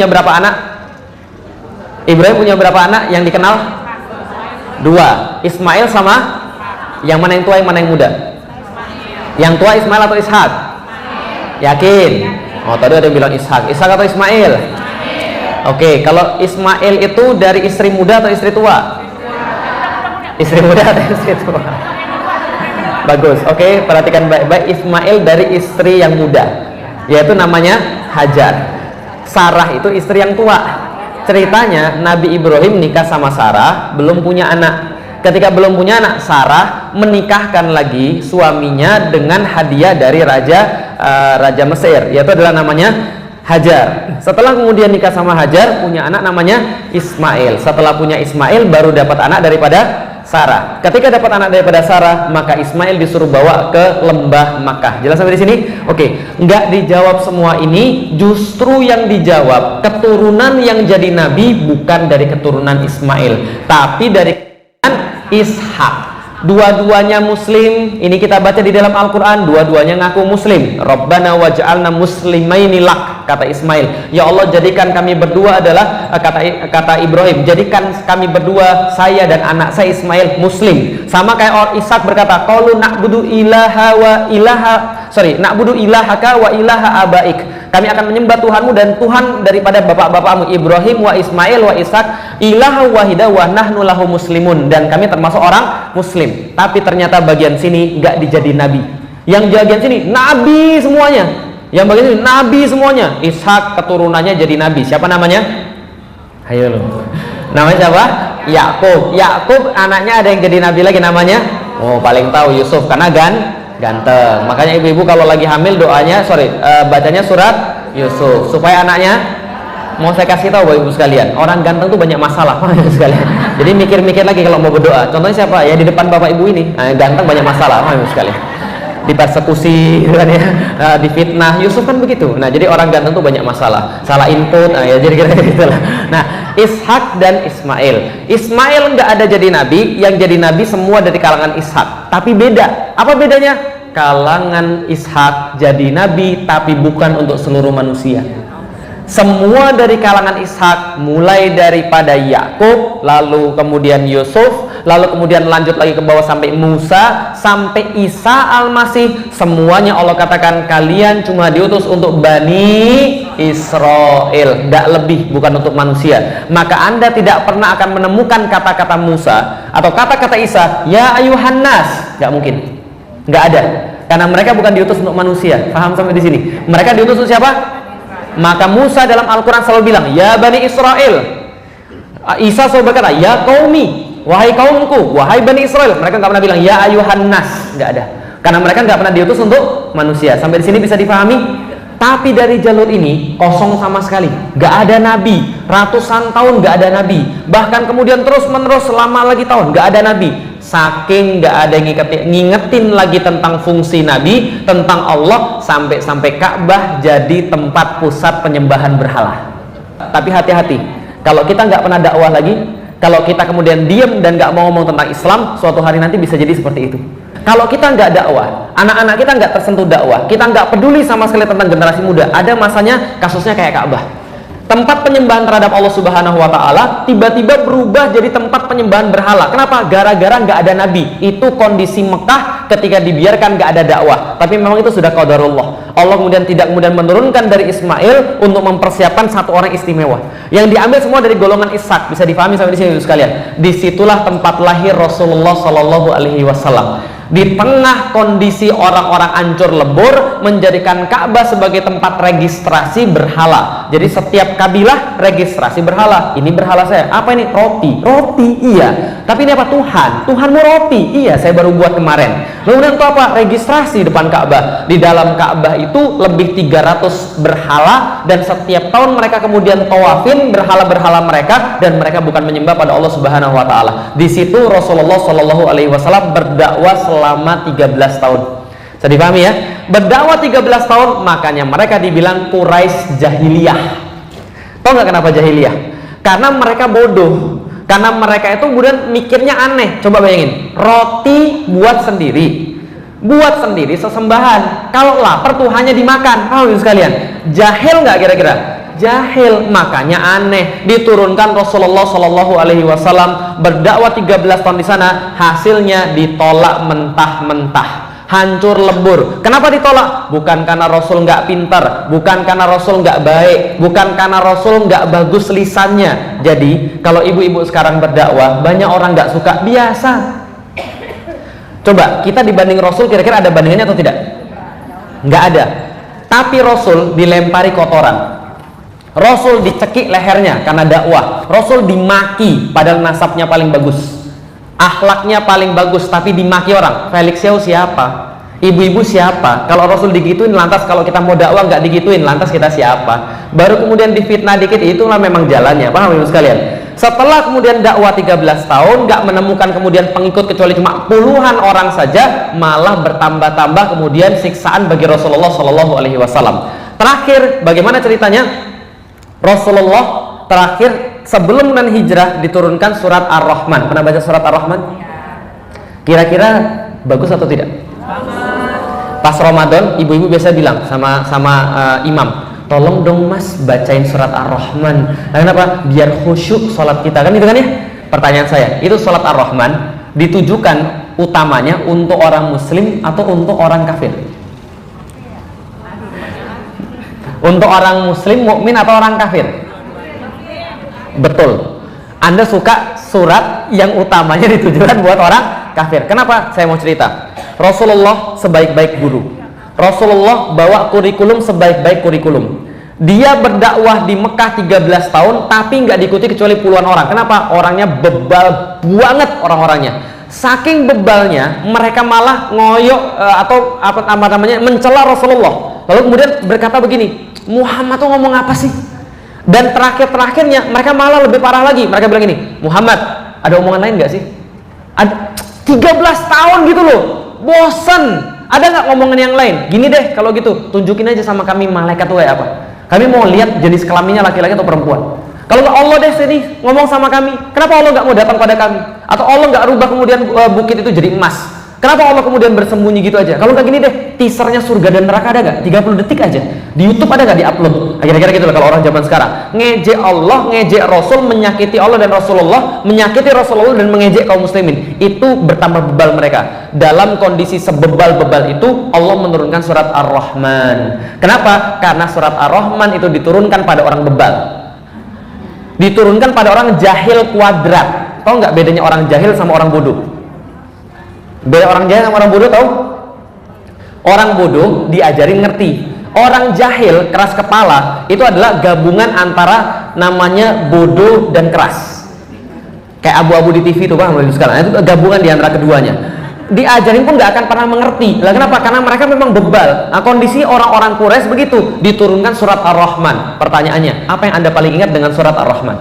punya berapa anak? Ibrahim punya berapa anak yang dikenal? 2. Ismail sama? Yang mana yang tua, yang mana yang muda? Yang tua Ismail atau Ishak? Yakin? Oh, tadi ada yang bilang Ishak. Ishak atau Ismail? Oke, kalau Ismail itu dari istri muda atau istri tua? Istri muda atau istri tua? Bagus. Oke, perhatikan baik-baik. Ismail dari istri yang muda, yaitu namanya Hajar. Sarah itu istri yang tua. Ceritanya Nabi Ibrahim nikah sama Sarah, belum punya anak. Ketika belum punya anak, Sarah menikahkan lagi suaminya dengan hadiah dari Raja Mesir, yaitu adalah namanya Hajar. Setelah kemudian nikah sama Hajar, punya anak namanya Ismail. Setelah punya Ismail, baru dapat anak daripada Sarah. Ketika dapat anak daripada Sarah, maka Ismail disuruh bawa ke lembah Makkah. Jelas sampai di sini? Oke, nggak dijawab semua ini. Justru yang dijawab keturunan yang jadi nabi bukan dari keturunan Ismail, tapi dari Ishak. Dua-duanya muslim. Ini kita baca di dalam Al-Quran, dua-duanya ngaku muslim. Rabbana waj'alna muslimaini lak, kata Ismail. Ya Allah, jadikan kami berdua adalah, kata Ibrahim, jadikan kami berdua, saya dan anak saya Ismail, muslim. Sama kayak orang Ishak berkata, qalu na'budu na'budu ilahaka wa ilaha abaik. Kami akan menyembah Tuhanmu dan Tuhan daripada bapak-bapakmu Ibrahim wa Ismail wa Ishak ilaha wahida wa nahnu lahu muslimun, dan kami termasuk orang muslim. Tapi ternyata bagian sini nggak dijadi nabi. Yang bagian sini nabi semuanya. Yang bagian sini nabi semuanya. Ishak keturunannya jadi nabi. Siapa namanya? Ayo lo. Namanya siapa? Yakub. Yakub anaknya ada yang jadi nabi lagi, namanya, oh paling tahu Yusuf, karena ganteng. Makanya ibu-ibu kalau lagi hamil doanya, bacanya surat Yusuf supaya anaknya, mau saya kasih tahu Bapak Ibu sekalian, orang ganteng tuh banyak masalah Bapak Ibu sekalian. Jadi mikir-mikir lagi kalau mau berdoa. Contohnya siapa? Ya di depan Bapak Ibu ini, ganteng banyak masalah Bapak Ibu sekalian. Dipersekusi kan ya, difitnah. Yusuf kan begitu. Nah, jadi orang ganteng tuh banyak masalah, salah input, ya jadi kira-kira gitulah. Nah, Ishak dan Ismail. Ismail nggak ada jadi nabi, yang jadi nabi semua dari kalangan Ishak. Tapi beda. Apa bedanya? Kalangan Ishak jadi nabi, tapi bukan untuk seluruh manusia. Semua dari kalangan Ishak, mulai daripada Yakub, lalu kemudian Yusuf, lalu kemudian lanjut lagi ke bawah sampai Musa, sampai Isa Al-Masih, semuanya Allah katakan kalian cuma diutus untuk Bani Israel, tidak lebih, bukan untuk manusia. Maka Anda tidak pernah akan menemukan kata-kata Musa atau kata-kata Isa, ya ayuhan nas, nggak mungkin, nggak ada, karena mereka bukan diutus untuk manusia. Paham sampai di sini? Mereka diutus untuk siapa? Maka Musa dalam Al-Quran selalu bilang, ya Bani Israel. Isa selalu berkata, ya qaumi, wahai kaumku, wahai Bani Israel. Mereka nggak pernah bilang, ya ayuhan nas, nggak ada, karena mereka nggak pernah diutus untuk manusia. Sampai di sini bisa dipahami? Tapi dari jalur ini kosong sama sekali, nggak ada nabi, ratusan tahun nggak ada nabi, bahkan kemudian terus menerus selama lagi tahun nggak ada nabi. Saking nggak ada yang ngingetin lagi tentang fungsi nabi, tentang Allah, sampai Ka'bah jadi tempat pusat penyembahan berhala. Tapi hati-hati, kalau kita nggak pernah dakwah lagi, kalau kita kemudian diam dan nggak mau ngomong tentang Islam, suatu hari nanti bisa jadi seperti itu. Kalau kita nggak dakwah, anak-anak kita nggak tersentuh dakwah, kita nggak peduli sama sekali tentang generasi muda, ada masanya kasusnya kayak Ka'bah, tempat penyembahan terhadap Allah Subhanahu wa Ta'ala, tiba-tiba berubah jadi tempat penyembahan berhala. Kenapa? Gara-gara nggak ada nabi. Itu kondisi Mekah ketika dibiarkan nggak ada dakwah. Tapi memang itu sudah qadarullah. Allah kemudian tidak kemudian menurunkan dari Ismail untuk mempersiapkan satu orang istimewa. Yang diambil semua dari golongan Ishak. Bisa difahami sampai di sini sekalian. Disitulah tempat lahir Rasulullah Shallallahu Alaihi Wasallam. Di tengah kondisi orang-orang ancur lebur, menjadikan Ka'bah sebagai tempat registrasi berhala. Jadi setiap kabilah registrasi berhala. Ini berhala saya. Apa ini? Roti. Roti, iya. Tapi ini apa? Tuhan. Tuhanmu roti. Iya, saya baru buat kemarin. Kemudian itu apa? Registrasi depan Ka'bah. Di dalam Ka'bah itu lebih 300 berhala, dan setiap tahun mereka kemudian tawafin berhala-berhala mereka, dan mereka bukan menyembah pada Allah Subhanahu wa Ta'ala. Di situ Rasulullah Shallallahu Alaihi Wasallam berdakwah selama 13 tahun. Bisa dipahami ya? Berdakwah 13 tahun, makanya mereka dibilang Quraisy jahiliyah. Tahu nggak kenapa jahiliyah? Karena mereka bodoh. Karena mereka itu kemudian mikirnya aneh. Coba bayangin, roti buat sendiri sesembahan. Kalau lapar tuh hanya dimakan. Oh sekalian, jahil nggak kira-kira? jahil, makanya aneh diturunkan Rasulullah Shallallahu Alaihi Wasallam berdakwah 13 tahun di sana, hasilnya ditolak mentah-mentah, hancur lebur. Kenapa ditolak? Bukan karena Rasul nggak pintar, bukan karena Rasul nggak baik, bukan karena Rasul nggak bagus lisannya. Jadi kalau ibu-ibu sekarang berdakwah, banyak orang nggak suka, biasa. Coba kita dibanding Rasul, kira-kira ada bandingannya atau tidak? Nggak ada. Tapi Rasul dilempari kotoran, Rasul dicekik lehernya karena dakwah, Rasul dimaki padahal nasabnya paling bagus, akhlaknya paling bagus, tapi dimaki orang. Felix Yao siapa? Ibu-ibu siapa? Kalau Rasul digituin, lantas kalau kita mau dakwah nggak digituin, lantas kita siapa? Baru kemudian difitnah dikit, itulah memang jalannya. Paham ibu sekalian? Setelah kemudian dakwah 13 tahun, nggak menemukan kemudian pengikut kecuali cuma puluhan orang saja, malah bertambah-tambah kemudian siksaan bagi Rasulullah Shallallahu Alaihi Wasallam. Terakhir, bagaimana ceritanya? Rasulullah terakhir sebelum dan hijrah diturunkan surat Ar-Rahman. Pernah baca surat Ar-Rahman? Kira-kira bagus atau tidak? Pas Ramadan, ibu-ibu biasa bilang sama imam, tolong dong mas bacain surat Ar-Rahman. Nah, kenapa? Biar khusyuk sholat kita, kan itu kan ya? Pertanyaan saya, itu sholat Ar-Rahman ditujukan utamanya untuk orang muslim atau untuk orang kafir? Untuk orang muslim, mukmin atau orang kafir? Betul. Anda suka surat yang utamanya ditujukan buat orang kafir. Kenapa? Saya mau cerita. Rasulullah sebaik-baik guru, Rasulullah bawa kurikulum sebaik-baik kurikulum. Dia berdakwah di Mekah 13 tahun tapi nggak diikuti kecuali puluhan orang. Kenapa? Orangnya bebal banget orang-orangnya. Saking bebalnya, mereka malah ngoyok atau apa namanya, mencela Rasulullah. Lalu kemudian berkata begini, Muhammad tuh ngomong apa sih? Dan terakhirnya mereka malah lebih parah lagi. Mereka bilang gini, Muhammad, ada omongan lain nggak sih? Ada 13 tahun gitu loh, bosan. Ada nggak ngomongan yang lain? Gini deh, kalau gitu tunjukin aja sama kami malaikat tuh kayak apa. Kami mau lihat jenis kelaminnya laki-laki atau perempuan. Kalau nggak Allah deh sini ngomong sama kami. Kenapa Allah nggak mau datang pada kami? Atau Allah nggak rubah kemudian bukit itu jadi emas? Kenapa Allah kemudian bersembunyi gitu aja? Kalau nggak gini deh, teasernya surga dan neraka ada nggak? 30 detik aja. Di YouTube ada nggak di-upload? Kira-kira gitu loh kalau orang zaman sekarang. Ngejek Allah, ngejek Rasul, menyakiti Allah dan Rasulullah, menyakiti Rasulullah dan mengejek kaum muslimin. Itu bertambah bebal mereka. Dalam kondisi sebebal-bebal itu, Allah menurunkan surat Ar-Rahman. Kenapa? Karena surat Ar-Rahman itu diturunkan pada orang bebal. Diturunkan pada orang jahil kuadrat. Tahu nggak bedanya orang jahil sama orang bodoh? Beda orang jahil sama orang bodoh, tahu? Orang bodoh diajarin ngerti. Orang jahil keras kepala itu adalah gabungan antara namanya bodoh dan keras. Kayak abu-abu di TV itu, paham sekarang? Itu gabungan di antara keduanya. Diajarin pun nggak akan pernah mengerti. Lah kenapa? Karena mereka memang bebal. Nah, kondisi orang-orang Quraisy begitu. Diturunkan surat Ar-Rahman. Pertanyaannya, apa yang Anda paling ingat dengan surat Ar-Rahman?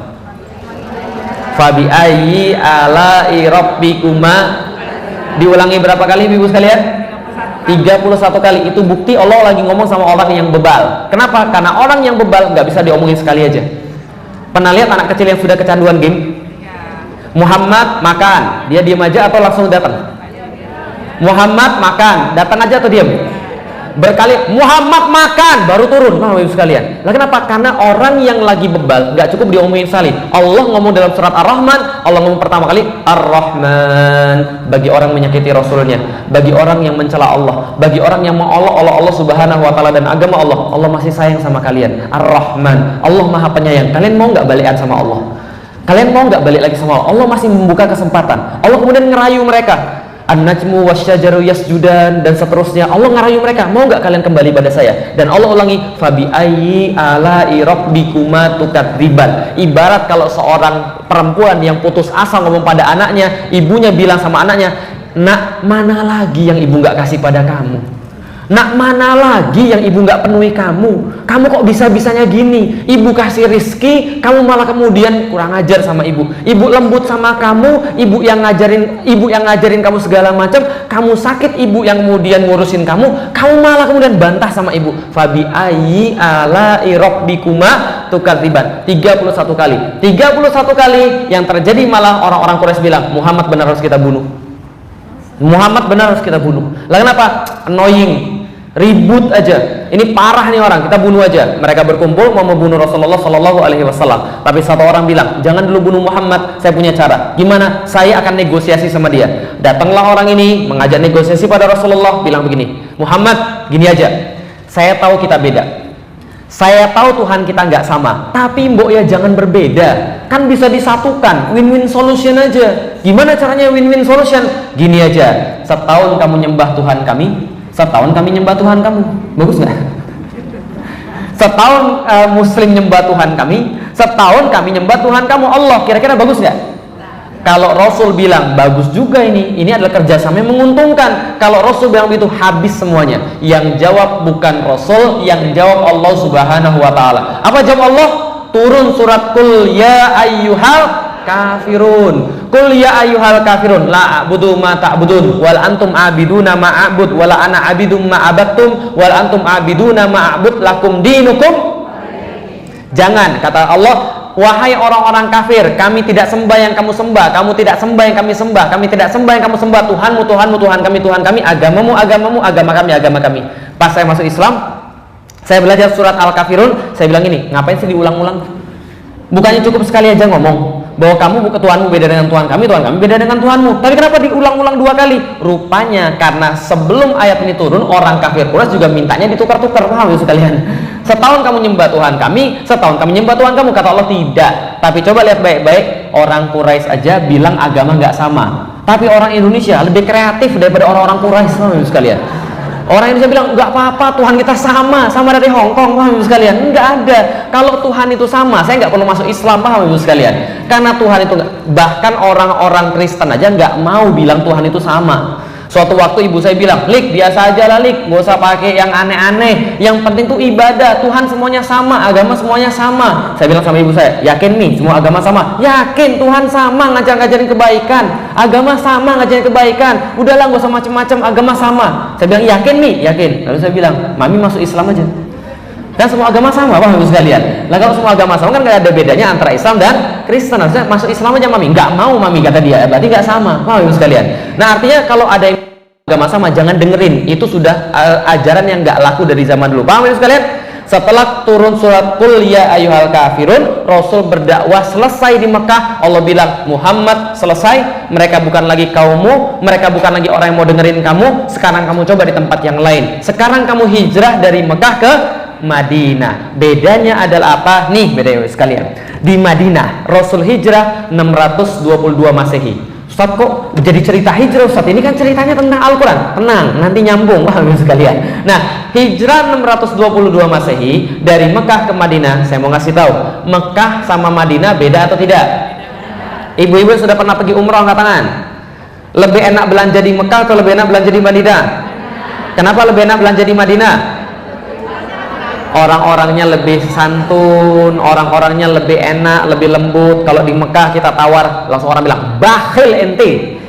Fabi ayyi ala'i rabbikuma. Diulangi berapa kali ibu sekalian? 31 kali. Itu bukti Allah lagi ngomong sama orang yang bebal. Kenapa? Karena orang yang bebal nggak bisa diomongin sekali aja. Pernah lihat anak kecil yang sudah kecanduan game? Muhammad makan, dia diam aja atau langsung datang? Muhammad makan, datang aja atau diam? Berkali Muhammad makan baru turun. Nah, ibu sekalian, lah kenapa? Karena orang yang lagi bebal nggak cukup diomongin sekali. Allah ngomong dalam surat Ar-Rahman, Allah ngomong pertama kali Ar-Rahman bagi orang menyakiti Rasulnya, bagi orang yang mencela Allah, bagi orang yang mau Allah Subhanahu Wa Taala dan agama Allah. Allah masih sayang sama kalian. Ar-Rahman, Allah Maha Penyayang. Kalian mau nggak balikan sama Allah? Kalian mau nggak balik lagi sama Allah? Allah masih membuka kesempatan. Allah kemudian ngerayu mereka. An-najmu wasyajaru yasjudan dan seterusnya. Allah ngarayu mereka, mau nggak kalian kembali pada saya? Dan Allah ulangi, fabi ayyi ala'i rabbikuma tukadziban. Ibarat kalau seorang perempuan yang putus asa ngomong pada anaknya, ibunya bilang sama anaknya, nak, mana lagi yang ibu nggak kasih pada kamu? Nak, mana lagi yang ibu nggak penuhi kamu? Kamu kok bisa-bisanya gini? Ibu kasih rizki, kamu malah kemudian kurang ajar sama ibu. Ibu lembut sama kamu, ibu yang ngajarin kamu segala macam. Kamu sakit, ibu yang kemudian ngurusin kamu. Kamu malah kemudian bantah sama ibu. Fabi ayyi ala'i rabbikuma tukadziban. 31 kali. 31 kali yang terjadi malah orang-orang Quraisy bilang, Muhammad benar harus kita bunuh. Muhammad benar harus kita bunuh. Lah kenapa? Annoying, ribut aja. Ini parah nih orang, kita bunuh aja. Mereka berkumpul mau membunuh Rasulullah Shallallahu Alaihi Wasallam. Tapi satu orang bilang, jangan dulu bunuh Muhammad, saya punya cara. Gimana? Saya akan negosiasi sama dia. Datanglah orang ini mengajak negosiasi pada Rasulullah, bilang begini, Muhammad, gini aja. Saya tahu kita beda. Saya tahu Tuhan kita nggak sama, tapi mbok ya jangan berbeda. Kan bisa disatukan, win-win solution aja. Gimana caranya win-win solution? Gini aja, setahun kamu nyembah Tuhan kami, setahun kami nyembah Tuhan kamu. Bagus nggak? Setahun Muslim nyembah Tuhan kami, setahun kami nyembah Tuhan kamu Allah. Kira-kira bagus nggak? Kalau Rasul bilang bagus juga, ini adalah kerjasama yang menguntungkan. Kalau Rasul bilang itu habis semuanya. Yang jawab bukan Rasul, yang jawab Allah Subhanahu wa taala. Apa jawab Allah? Turun surat Qul ya ayyuhal kafirun. Qul ya ayyuhal kafirun la a'budu ma ta'budun wal antum a'biduna ma a'bud wala ana a'bidum ma abattum wal antum a'biduna ma a'bud lakum dinukum. Jangan, kata Allah, wahai orang-orang kafir, kami tidak sembah yang kamu sembah, kamu tidak sembah yang kami sembah, kami tidak sembah yang kamu sembah, Tuhanmu, Tuhanmu, Tuhan kami, agamamu, agamamu, agama kami. Pas saya masuk Islam, saya belajar surat Al-Kafirun, saya bilang ini, ngapain sih diulang-ulang? Bukannya cukup sekali aja ngomong bahwa kamu Tuhanmu beda dengan Tuhan kami beda dengan Tuhanmu, tapi kenapa diulang-ulang 2 kali? Rupanya karena sebelum ayat ini turun, orang kafir Quraisy juga mintanya ditukar-tukar. Paham ya sekalian? Setahun kamu nyembah Tuhan kami, setahun kami nyembah Tuhan kamu. Kata Allah tidak. Tapi coba lihat baik-baik, orang Quraisy aja bilang agama nggak sama, tapi orang Indonesia lebih kreatif daripada orang-orang Quraisy. Paham ya sekalian? Orang Indonesia bilang nggak apa-apa, Tuhan kita sama dari Hong Kong. Paham ibu sekalian? Nggak ada. Kalau Tuhan itu sama, saya nggak perlu masuk Islam. Paham ibu sekalian? Karena Tuhan itu bahkan orang-orang Kristen aja nggak mau bilang Tuhan itu sama. Suatu waktu ibu saya bilang, Lik, biasa aja lah Lik, nggak usah pakai yang aneh-aneh. Yang penting tuh ibadah. Tuhan semuanya sama, agama semuanya sama. Saya bilang sama ibu saya, yakin nih semua agama sama? Yakin, Tuhan sama, ngajarin kebaikan, agama sama, ngajarin kebaikan. Udahlah, nggak usah macam-macam, agama sama. Saya bilang, yakin nih, yakin. Lalu saya bilang, Mami masuk Islam aja. Dan semua agama sama, Pak Ibu sekalian. Lah kalau semua agama sama kan nggak ada bedanya antara Islam dan Kristen. Harusnya masuk Islam aja Mami. Nggak mau Mami, kata dia. Berarti nggak sama, Pak Ibu sekalian. Nah artinya kalau ada yang agama sama jangan dengerin. Itu sudah ajaran yang nggak laku dari zaman dulu. Paham Ibu sekalian? Setelah turun surat Qul ya ayyuhal kafirun, Rasul berdakwah selesai di Mekah. Allah bilang, Muhammad selesai, mereka bukan lagi kaummu, mereka bukan lagi orang yang mau dengerin kamu. Sekarang kamu coba di tempat yang lain. Sekarang kamu hijrah dari Mekah ke Madinah. Bedanya adalah apa? Nih bedanya sekalian. Di Madinah Rasul hijrah 622 Masehi. Ustaz kok jadi cerita hijrah Ustaz? Ini kan ceritanya tentang Al-Quran. Tenang, nanti nyambung Bapak sekalian. Nah, hijrah 622 Masehi dari Mekah ke Madinah. Saya mau ngasih tahu, Mekah sama Madinah beda atau tidak? Ibu-ibu sudah pernah pergi umroh, angkat tangan. Lebih enak belanja di Mekah atau lebih enak belanja di Madinah? Kenapa lebih enak belanja di Madinah? Orang-orangnya lebih santun, orang-orangnya lebih enak, lebih lembut. Kalau di Mekah kita tawar, langsung orang bilang bakhil ente.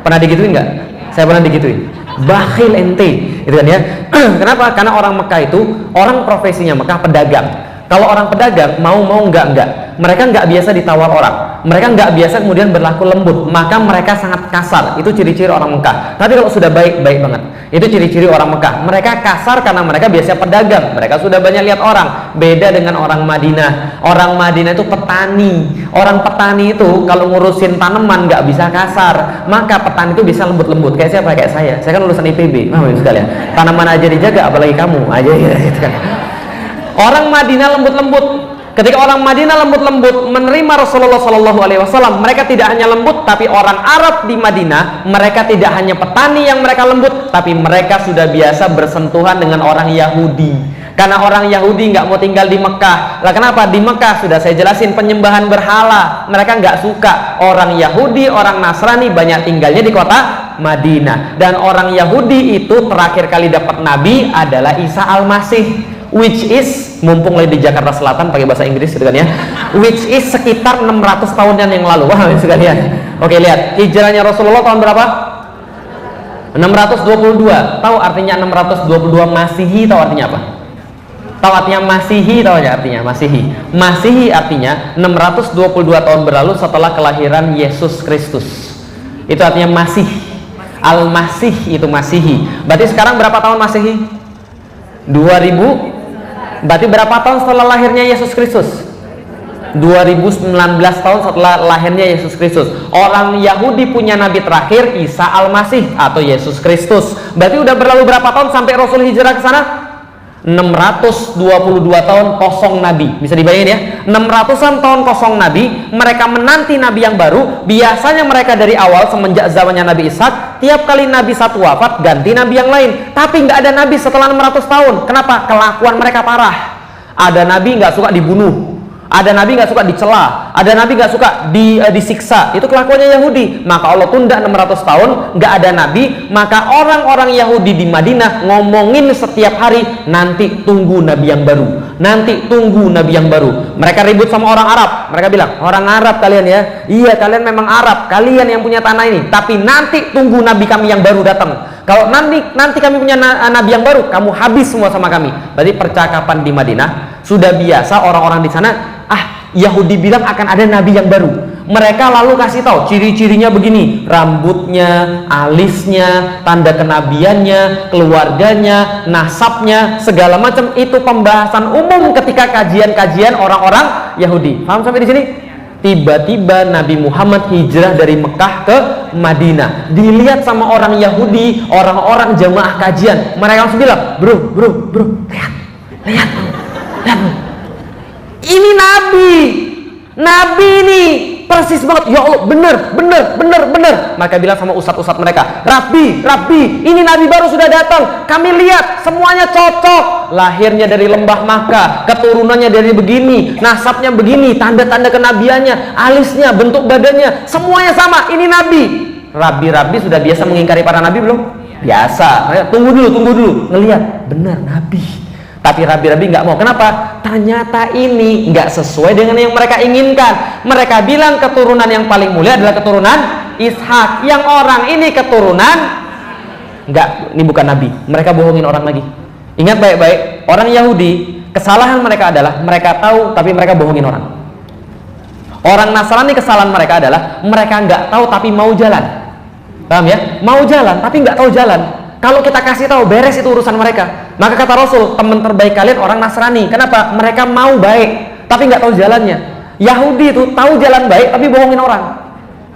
Pernah digituin nggak? Saya pernah digituin, bakhil ente, gitu kan ya. Kenapa? Karena orang Mekah itu orang profesinya Mekah pedagang. Kalau orang pedagang mau enggak, mereka nggak biasa ditawar orang, mereka nggak biasa kemudian berlaku lembut, maka mereka sangat kasar. Itu ciri-ciri orang Mekah. Tapi kalau sudah baik banget, itu ciri-ciri orang Mekah. Mereka kasar karena mereka biasa pedagang, mereka sudah banyak lihat orang. Beda dengan orang Madinah. Orang Madinah itu petani. Orang petani itu kalau ngurusin tanaman nggak bisa kasar, maka petani itu bisa lembut-lembut. Kayak siapa? Kayak saya kan lulusan IPB. Sekalian, tanaman aja dijaga, apalagi kamu aja gitu kan. Orang Madinah lembut-lembut. Ketika orang Madinah lembut-lembut menerima Rasulullah Shallallahu Alaihi Wasallam, mereka tidak hanya lembut, tapi orang Arab di Madinah, mereka tidak hanya petani yang mereka lembut, tapi mereka sudah biasa bersentuhan dengan orang Yahudi. Karena orang Yahudi nggak mau tinggal di Mekah. Lah kenapa? Di Mekah sudah saya jelasin penyembahan berhala. Mereka nggak suka. Orang Yahudi, orang Nasrani banyak tinggalnya di kota Madinah. Dan orang Yahudi itu terakhir kali dapat Nabi adalah Isa Al-Masih, which is, mumpung lagi di Jakarta Selatan pakai bahasa Inggris gitu kan ya, which is sekitar 600 tahunan yang lalu. Wah sekalian. Oke, lihat hijrahnya Rasulullah tahun berapa? 622. Tahu artinya 622 Masihi? Tahu artinya apa? Tahu artinya Masihi? Tahu artinya Masihi? Masihi artinya 622 tahun berlalu setelah kelahiran Yesus Kristus. Itu artinya Masih. Al-Masih itu Masihi. Berarti sekarang berapa tahun Masihi? 2000. Berarti berapa tahun setelah lahirnya Yesus Kristus? 2019 tahun setelah lahirnya Yesus Kristus. Orang Yahudi punya nabi terakhir Isa Al-Masih atau Yesus Kristus. Berarti udah berlalu berapa tahun sampai Rasul hijrah ke sana? 622 tahun kosong nabi. Bisa dibayangin ya, 600-an tahun kosong nabi. Mereka menanti nabi yang baru. Biasanya mereka dari awal semenjak zamannya Nabi Ishak, tiap kali nabi satu wafat ganti nabi yang lain. Tapi nggak ada nabi setelah 600 tahun. Kenapa? Kelakuan mereka parah. Ada nabi nggak suka dibunuh, ada nabi nggak suka dicela, ada nabi nggak suka disiksa. Itu kelakuannya Yahudi. Maka Allah tunda 600 tahun, nggak ada nabi. Maka orang-orang Yahudi di Madinah ngomongin setiap hari, nanti tunggu nabi yang baru, nanti tunggu nabi yang baru. Mereka ribut sama orang Arab. Mereka bilang, orang Arab kalian ya, iya kalian memang Arab, kalian yang punya tanah ini, tapi nanti tunggu nabi kami yang baru datang. Kalau nanti kami punya nabi yang baru, kamu habis semua sama kami. Berarti percakapan di Madinah sudah biasa. Orang-orang di sana, Yahudi bilang akan ada nabi yang baru. Mereka lalu kasih tahu ciri-cirinya begini, rambutnya, alisnya, tanda kenabiannya, keluarganya, nasabnya, segala macam. Itu pembahasan umum ketika kajian-kajian orang-orang Yahudi. Paham sampai di sini? Tiba-tiba Nabi Muhammad hijrah dari Mekah ke Madinah. Dilihat sama orang Yahudi, orang-orang jamaah kajian. Mereka langsung bilang, bro, lihat. Ini nabi ini persis banget. Ya Allah, bener. Mereka bilang sama ustadz mereka, Rabbi, ini nabi baru sudah datang. Kami lihat semuanya cocok. Lahirnya dari lembah Makkah, keturunannya dari begini, nasabnya begini, tanda-tanda kenabiannya, alisnya, bentuk badannya, semuanya sama. Ini nabi. Rabbi sudah biasa mengingkari para nabi belum? Biasa. Tunggu dulu, ngelihat benar nabi. Tapi rabi-rabi nggak mau. Kenapa? Ternyata ini nggak sesuai dengan yang mereka inginkan. Mereka bilang keturunan yang paling mulia adalah keturunan Ishak. Yang orang ini keturunan nggak, ini bukan nabi. Mereka bohongin orang lagi. Ingat baik-baik, orang Yahudi, kesalahan mereka adalah mereka tahu tapi mereka bohongin orang. Orang Nasrani kesalahan mereka adalah mereka nggak tahu tapi mau jalan. Paham ya? Mau jalan tapi nggak tahu jalan. Kalau kita kasih tahu, beres itu urusan mereka. Maka kata Rasul, teman terbaik kalian orang Nasrani. Kenapa? Mereka mau baik tapi nggak tahu jalannya. Yahudi itu tahu jalan baik tapi bohongin orang.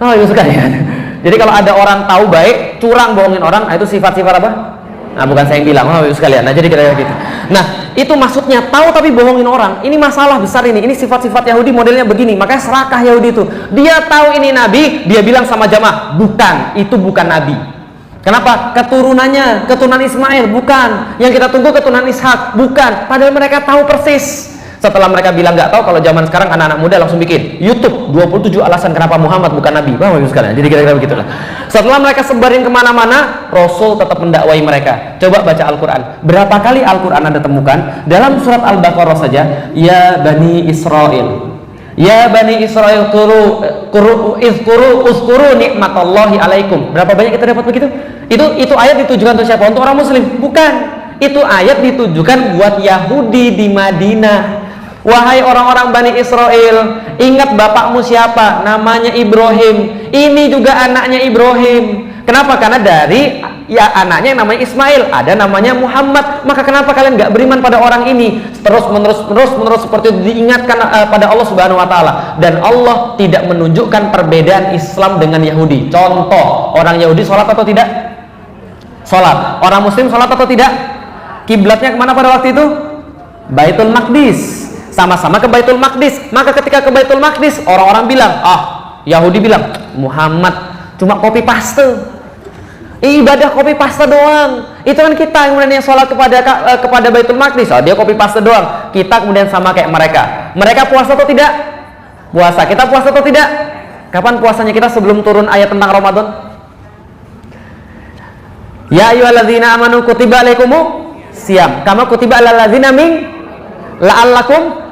Oh itu sekalian. Jadi kalau ada orang tahu baik, curang bohongin orang, itu sifat-sifat apa? Nah bukan saya yang bilang, oh itu sekalian. Nah jadi kita gitu. Nah itu maksudnya tahu tapi bohongin orang. Ini masalah besar ini. Ini sifat-sifat Yahudi modelnya begini. Makanya serakah Yahudi itu. Dia tahu ini nabi, dia bilang sama jamaah, bukan, itu bukan nabi. Kenapa? Keturunannya, keturunan Ismail, bukan. Yang kita tunggu keturunan Ishak, bukan. Padahal mereka tahu persis. Setelah mereka bilang nggak tahu, kalau zaman sekarang anak-anak muda langsung bikin YouTube 27 alasan kenapa Muhammad bukan nabi. Paham sekalian? Jadi kira-kira begitulah. Setelah mereka sebarin kemana-mana, Rasul tetap mendakwai mereka. Coba baca Al-Quran. Berapa kali Al-Quran Anda temukan? Dalam surat Al-Baqarah saja, ya Bani Israel, ya Bani Israel, uskuru nikmatallahi alaikum. Berapa banyak kita dapat begitu? Itu ayat ditujukan untuk siapa? Untuk orang muslim? Bukan. Itu ayat ditujukan buat Yahudi di Madinah. Wahai orang-orang Bani Israel, ingat bapakmu siapa? Namanya Ibrahim. Ini juga anaknya Ibrahim. Kenapa? Karena dari anaknya yang namanya Ismail, ada namanya Muhammad. Maka kenapa kalian nggak beriman pada orang ini? Terus menerus seperti itu diingatkan pada Allah Subhanahu Wa Taala. Dan Allah tidak menunjukkan perbedaan Islam dengan Yahudi. Contoh, orang Yahudi sholat atau tidak? Sholat. Orang Muslim sholat atau tidak? Kiblatnya kemana pada waktu itu? Baitul Maqdis. Sama-sama ke Baitul Maqdis. Maka ketika ke Baitul Maqdis, orang-orang bilang, Yahudi bilang, Muhammad cuma copy paste. Ibadah copy paste doang. Itu kan kita kemudian yang sholat kepada Baitul Maqdis. Dia copy paste doang. Kita kemudian sama kayak mereka. Mereka puasa atau tidak? Puasa. Kita puasa atau tidak? Kapan puasanya kita sebelum turun ayat tentang Ramadan? Ya ayyuhalladzina amanu kutiba alaikumu siyam kama kutiba alal ladzina min la'allakum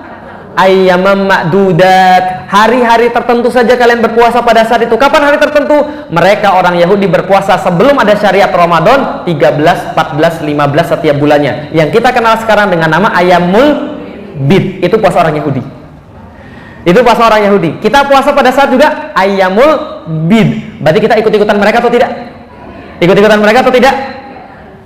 ayyamam ma'dudat. Hari-hari tertentu saja kalian berpuasa pada saat itu. Kapan hari tertentu? Mereka orang Yahudi berpuasa sebelum ada syariat Ramadan 13, 14, 15 setiap bulannya. Yang kita kenal sekarang dengan nama Ayyamul Bid. Itu puasa orang Yahudi. Itu puasa orang Yahudi. Kita puasa pada saat juga Ayyamul Bid. Berarti kita ikut-ikutan mereka atau tidak? Ikut-ikutan mereka atau tidak?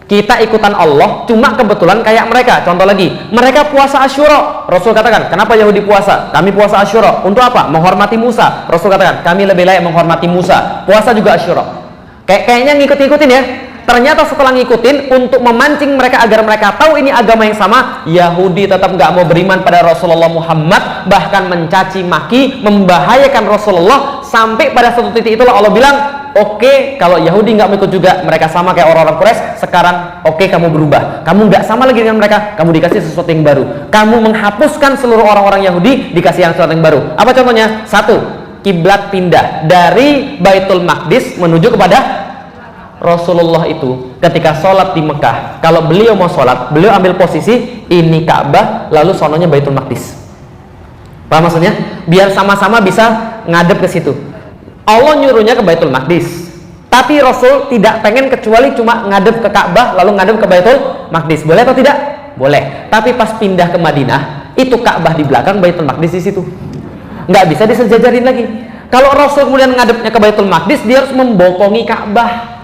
Kita ikutan Allah, cuma kebetulan kayak mereka. Contoh lagi, mereka puasa Asyura. Rasul katakan, kenapa Yahudi puasa? Kami puasa Asyura. Untuk apa? Menghormati Musa. Rasul katakan, kami lebih layak menghormati Musa. Puasa juga Asyura. Kayaknya ngikut-ngikutin ya. Ternyata setelah ngikutin, untuk memancing mereka agar mereka tahu ini agama yang sama, Yahudi tetap nggak mau beriman pada Rasulullah Muhammad, bahkan mencaci maki, membahayakan Rasulullah. Sampai pada satu titik itulah Allah bilang, oke, kalau Yahudi nggak mau ikut juga, mereka sama kayak orang-orang Quraisy. Sekarang, oke, kamu berubah. Kamu nggak sama lagi dengan mereka. Kamu dikasih sesuatu yang baru. Kamu menghapuskan seluruh orang-orang Yahudi, dikasih yang sesuatu yang baru. Apa contohnya? Satu, kiblat pindah dari Baitul Maqdis menuju kepada Rasulullah. Itu ketika sholat di Mekah, kalau beliau mau sholat, beliau ambil posisi ini Ka'bah, lalu sononya Baitul Maqdis. Paham maksudnya? Biar sama-sama bisa ngadep ke situ. Allah nyuruhnya ke Baitul Maqdis, tapi Rasul tidak pengen kecuali cuma ngadep ke Ka'bah lalu ngadep ke Baitul Maqdis. Boleh atau tidak? Boleh. Tapi pas pindah ke Madinah, itu Ka'bah di belakang, Baitul Maqdis di situ. Nggak bisa disejajarin lagi. Kalau Rasul kemudian ngadepnya ke Baitul Maqdis, dia harus membokongi Ka'bah.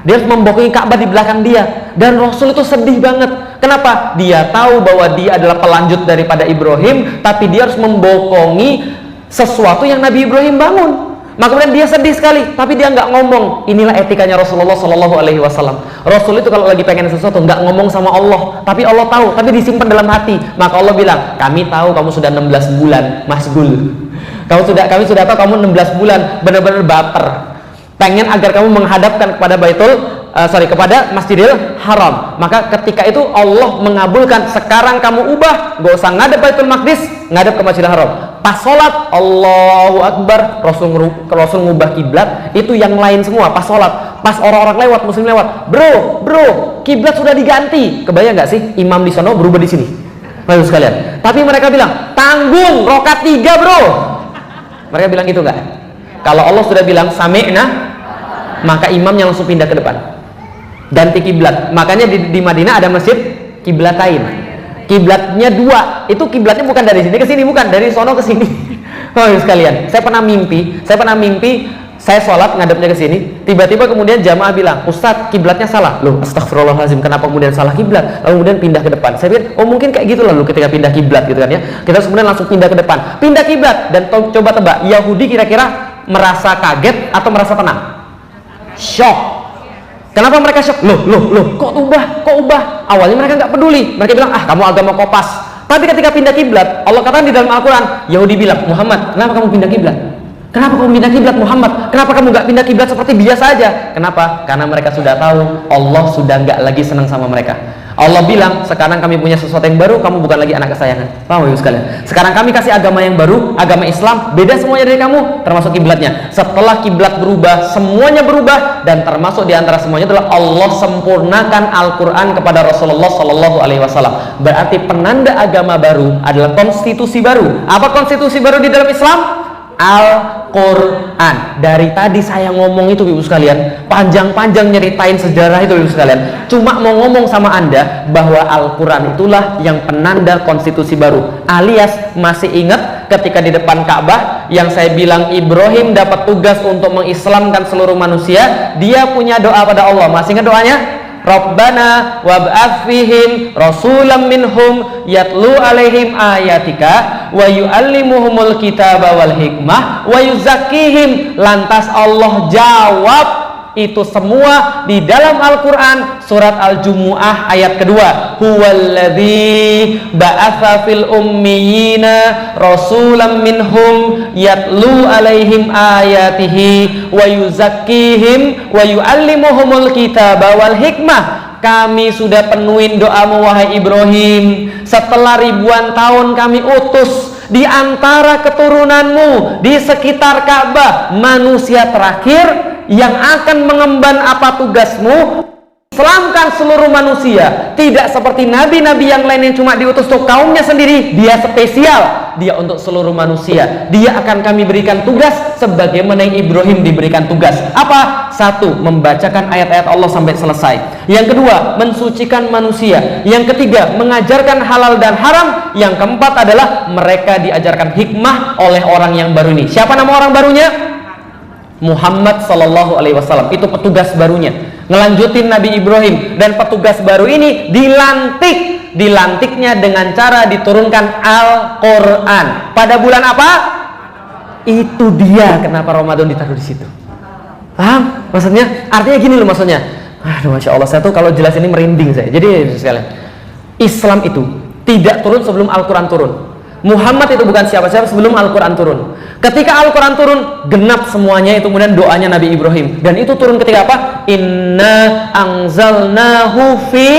Dia harus membokongi Ka'bah di belakang dia. Dan Rasul itu sedih banget. Kenapa? Dia tahu bahwa dia adalah pelanjut daripada Ibrahim, tapi dia harus membokongi sesuatu yang Nabi Ibrahim bangun. Maka kemudian dia sedih sekali, tapi dia nggak ngomong. Inilah etikanya Rasulullah Shallallahu Alaihi Wasallam. Rasul itu kalau lagi pengen sesuatu nggak ngomong sama Allah, tapi Allah tahu, tapi disimpan dalam hati. Maka Allah bilang, kami tahu kamu sudah 16 bulan masgul. Kami sudah tahu kamu 16 bulan benar-benar baper, pengen agar kamu menghadapkan kepada kepada Masjidil Haram. Maka ketika itu Allah mengabulkan. Sekarang kamu ubah, gak usah ngadep Baitul Maqdis, ngadep ke Masjidil Haram. Pas sholat, Allahu Akbar, Rasul ngubah kiblat. Itu yang lain semua pas sholat. Pas orang-orang lewat, muslim lewat, bro, kiblat sudah diganti. Kebayang nggak sih imam di sono berubah di sini? Bagus sekalian. Tapi mereka bilang, tanggung rokat 3 bro. Mereka bilang gitu nggak? Kalau Allah sudah bilang sami'na, maka imamnya langsung pindah ke depan, ganti kiblat. Makanya di Madinah ada masjid kiblatain. Kiblatnya 2. Itu kiblatnya bukan dari sini ke sini, bukan dari sono ke sini. Oh sekalian, saya pernah mimpi saya sholat ngadepnya ke sini, tiba-tiba kemudian jamaah bilang, Ustadz kiblatnya salah. Loh, astagfirullahaladzim, kenapa kemudian salah kiblat? Lalu kemudian pindah ke depan. Saya pikir, oh mungkin kayak gitu lalu ketika pindah kiblat gitu kan ya. Kita kemudian langsung pindah ke depan, pindah kiblat. Dan coba tebak, Yahudi kira-kira merasa kaget atau merasa tenang? Shock. Kenapa mereka shock? Loh, kok ubah? Awalnya mereka nggak peduli. Mereka bilang, kamu agama kopas. Tapi ketika pindah kiblat, Allah katakan di dalam Al-Quran, Yahudi bilang, Muhammad, kenapa kamu pindah kiblat? Kenapa kamu pindah kiblat Muhammad? Kenapa kamu nggak pindah kiblat seperti biasa aja? Kenapa? Karena mereka sudah tahu Allah sudah nggak lagi senang sama mereka. Allah bilang, sekarang kami punya sesuatu yang baru, kamu bukan lagi anak kesayangan. Paham ya sekalian? Sekarang kami kasih agama yang baru, agama Islam, beda semuanya dari kamu, termasuk kiblatnya. Setelah kiblat berubah, semuanya berubah, dan termasuk diantara semuanya adalah Allah sempurnakan Al-Quran kepada Rasulullah Shallallahu Alaihi Wasallam. Berarti penanda agama baru adalah konstitusi baru. Apa konstitusi baru di dalam Islam? Al-Quran. Dari tadi saya ngomong itu ibu sekalian, panjang-panjang nyeritain sejarah itu ibu sekalian, cuma mau ngomong sama anda bahwa Al-Quran itulah yang penanda konstitusi baru. Alias masih ingat ketika di depan Ka'bah yang saya bilang Ibrahim dapat tugas untuk mengislamkan seluruh manusia, dia punya doa pada Allah. Masih ingat doanya? Rabbana wab'ats fihim rasulam minhum yatlu alaihim ayatika wa yu'allimuhumul kitaba wal hikmah wa yuzakkihim. Lantas Allah jawab itu semua di dalam Al-Quran, surat Al-Jumu'ah ayat kedua, huwaladzi ba'atsa fil ummiyina rasulam minhum yatlu alaihim ayatihi wa yuzakkihim wa yu'allimuhumul kitaba wal hikmah. Kami sudah penuhin doamu wahai Ibrahim. Setelah ribuan tahun kami utus di antara keturunanmu di sekitar Ka'bah manusia terakhir yang akan mengemban apa tugasmu, Islamkan seluruh manusia. Tidak seperti nabi-nabi yang lain yang cuma diutus untuk kaumnya sendiri. Dia spesial, dia untuk seluruh manusia. Dia akan kami berikan tugas sebagaimana yang Ibrahim diberikan tugas. Apa? Satu, membacakan ayat-ayat Allah sampai selesai. Yang kedua, mensucikan manusia. Yang ketiga, mengajarkan halal dan haram. Yang keempat adalah mereka diajarkan hikmah oleh orang yang baru ini. Siapa nama orang barunya? Muhammad Sallallahu Alaihi Wasallam. Itu petugas barunya. ngelanjutin Nabi Ibrahim, dan petugas baru ini dilantiknya dengan cara diturunkan Al-Quran pada bulan apa? Itu dia kenapa Ramadan ditaruh di situ. Paham maksudnya? Artinya gini loh maksudnya. Aduh, Masya Allah, saya tuh kalau jelas ini merinding saya. Jadi sekalian, Islam itu tidak turun sebelum Al-Quran turun. Muhammad itu bukan siapa-siapa sebelum Al-Quran turun. Ketika Al-Quran turun, genap semuanya itu, kemudian doanya Nabi Ibrahim. Dan itu turun ketika apa? Inna anzalnahu fi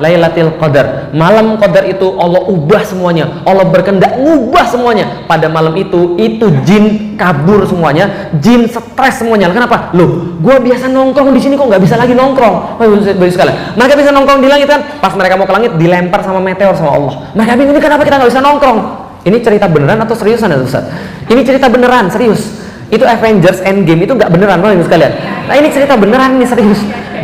Lailatul Qadar. Malam Qadar itu Allah ubah semuanya. Allah berkehendak ngubah semuanya. Pada malam itu jin kabur semuanya, jin stres semuanya. Kenapa? Loh, gue biasa nongkrong di sini kok nggak bisa lagi nongkrong. Bagus sekali. Mereka bisa nongkrong di langit kan? Pas mereka mau ke langit dilempar sama meteor sama Allah. Mereka bingung, ini kenapa kita nggak bisa nongkrong? Ini cerita beneran atau seriusan ya Ustaz? Ini cerita beneran, serius. Itu Avengers Endgame itu nggak beneran, Bapak Ibu sekalian. Nah ini cerita beneran, ini serius.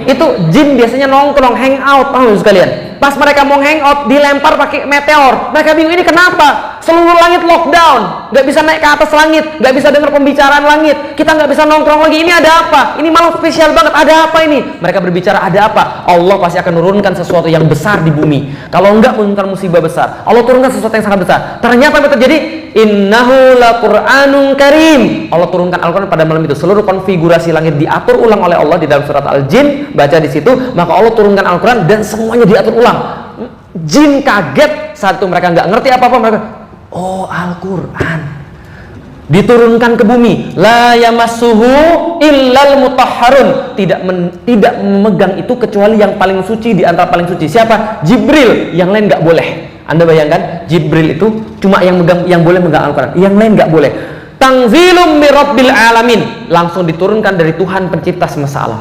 Itu jin biasanya nongkrong, hangout, Bapak Ibu sekalian. Pas mereka mau hangout, dilempar pakai meteor. Mereka bingung, ini kenapa? Seluruh langit lockdown, nggak bisa naik ke atas langit, nggak bisa dengar pembicaraan langit, kita nggak bisa nongkrong lagi. Ini ada apa? Ini malam spesial banget. Ada apa ini? Mereka berbicara, ada apa? Allah pasti akan menurunkan sesuatu yang besar di bumi. Kalau enggak menurunkan musibah besar, Allah turunkan sesuatu yang sangat besar. Ternyata apa terjadi? Innahu laqur'anun karim. Allah turunkan Al-Quran pada malam itu. Seluruh konfigurasi langit diatur ulang oleh Allah di dalam surat Al-Jin. Baca di situ, maka Allah turunkan Al-Quran dan semuanya diatur ulang. Jin kaget saat itu, mereka nggak ngerti apa-apa. Mereka, oh Al-Quran diturunkan ke bumi, la yamassuhu illal mutahharun, tidak memegang itu kecuali yang paling suci di antara paling suci. Siapa? Jibril. Yang lain nggak boleh. Anda bayangkan, Jibril itu cuma yang boleh megang Al-Quran, yang lain nggak boleh. Tanzilum mirabbil alamin, langsung diturunkan dari Tuhan pencipta semesta alam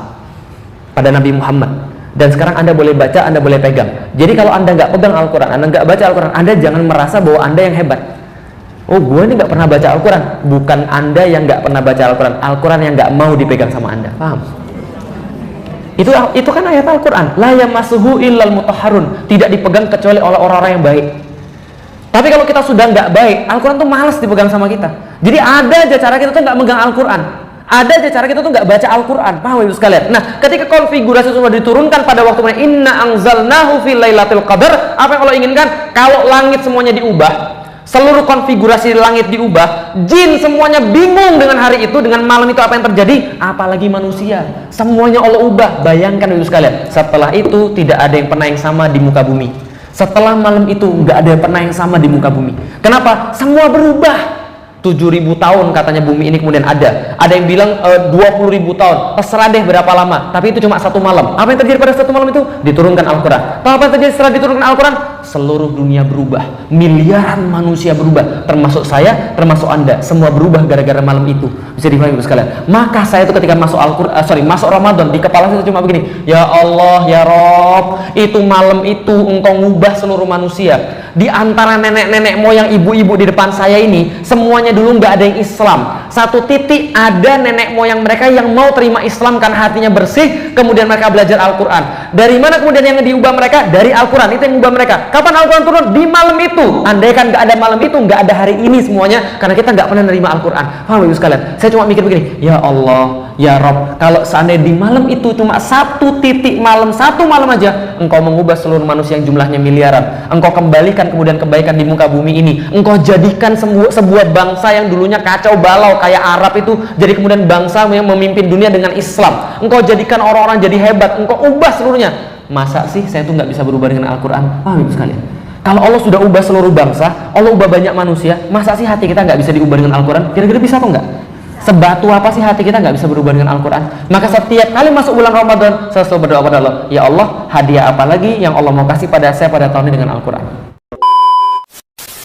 pada Nabi Muhammad. Dan sekarang Anda boleh baca, Anda boleh pegang. Jadi kalau Anda nggak pegang Al-Quran, Anda nggak baca Al-Quran, Anda jangan merasa bahwa Anda yang hebat. Oh, gue ini nggak pernah baca Al-Quran. Bukan Anda yang nggak pernah baca Al-Quran, Al-Quran yang nggak mau dipegang sama Anda. Paham? Itu kan ayat Al-Quran. La yamassuhu illal mutahharun, tidak dipegang kecuali oleh orang-orang yang baik. Tapi kalau kita sudah nggak baik, Al-Quran tuh malas dipegang sama kita. Jadi ada aja cara kita tuh nggak megang Al-Quran. Ada aja cara kita tuh nggak baca Al-Quran. Paham Ibu sekalian? Nah, ketika konfigurasi sudah diturunkan pada waktu inna anzalnahu fi lailatul qadar, apa yang Allah inginkan? Kalau langit semuanya diubah, seluruh konfigurasi langit diubah, jin semuanya bingung dengan hari itu, dengan malam itu apa yang terjadi, apalagi manusia. Semuanya Allah ubah. Bayangkan Ibu sekalian, setelah itu tidak ada yang pernah yang sama di muka bumi. Setelah malam itu nggak ada yang pernah yang sama di muka bumi. Kenapa? Semua berubah. 7.000 tahun katanya bumi ini kemudian ada yang bilang 20.000 tahun, terserah deh berapa lama, tapi itu cuma satu malam. Apa yang terjadi pada satu malam itu? Diturunkan Al-Quran. Apa yang terjadi setelah diturunkan Al-Quran? Seluruh dunia berubah, miliaran manusia berubah, termasuk saya, termasuk Anda, semua berubah gara-gara malam itu. Bisa dipahami Ibu sekalian. Maka saya itu ketika masuk masuk Ramadan, di kepala saya cuma begini, ya Allah, ya Rob, itu malam itu Engkau ngubah seluruh manusia. Di antara nenek-nenek moyang, ibu-ibu di depan saya ini, semuanya dulu nggak ada yang Islam. Satu titik ada nenek moyang mereka yang mau terima Islam karena hatinya bersih, kemudian mereka belajar Al-Quran. Dari mana kemudian yang diubah mereka? Dari Al-Quran. Itu yang mengubah mereka. Kapan Al-Quran turun? Di malam itu. Andai kan nggak ada malam itu, nggak ada hari ini semuanya, karena kita nggak pernah nerima Al-Quran. Paham Ibu sekalian? Saya cuma mikir begini, ya Allah, ya Rob, kalau seandainya di malam itu cuma satu titik malam, satu malam aja, Engkau mengubah seluruh manusia yang jumlahnya miliaran. Engkau kembalikan kemudian kebaikan di muka bumi ini. Engkau jadikan sebuah bangsa yang dulunya kacau balau kayak Arab itu jadi kemudian bangsa yang memimpin dunia dengan Islam. Engkau jadikan orang-orang jadi hebat. Engkau ubah seluruhnya. Masa sih saya tuh nggak bisa berubah dengan Al-Quran? Paham Ibu sekalian? Kalau Allah sudah ubah seluruh bangsa, Allah ubah banyak manusia, masa sih hati kita nggak bisa diubah dengan Al-Quran? Kira-kira bisa atau enggak? Sebatu apa sih hati kita nggak bisa berubah dengan Al-Quran? Maka setiap kali masuk bulan Ramadan, saya selalu berdoa pada Allah, ya Allah, hadiah apa lagi yang Allah mau kasih pada saya pada tahun ini dengan Al-Quran?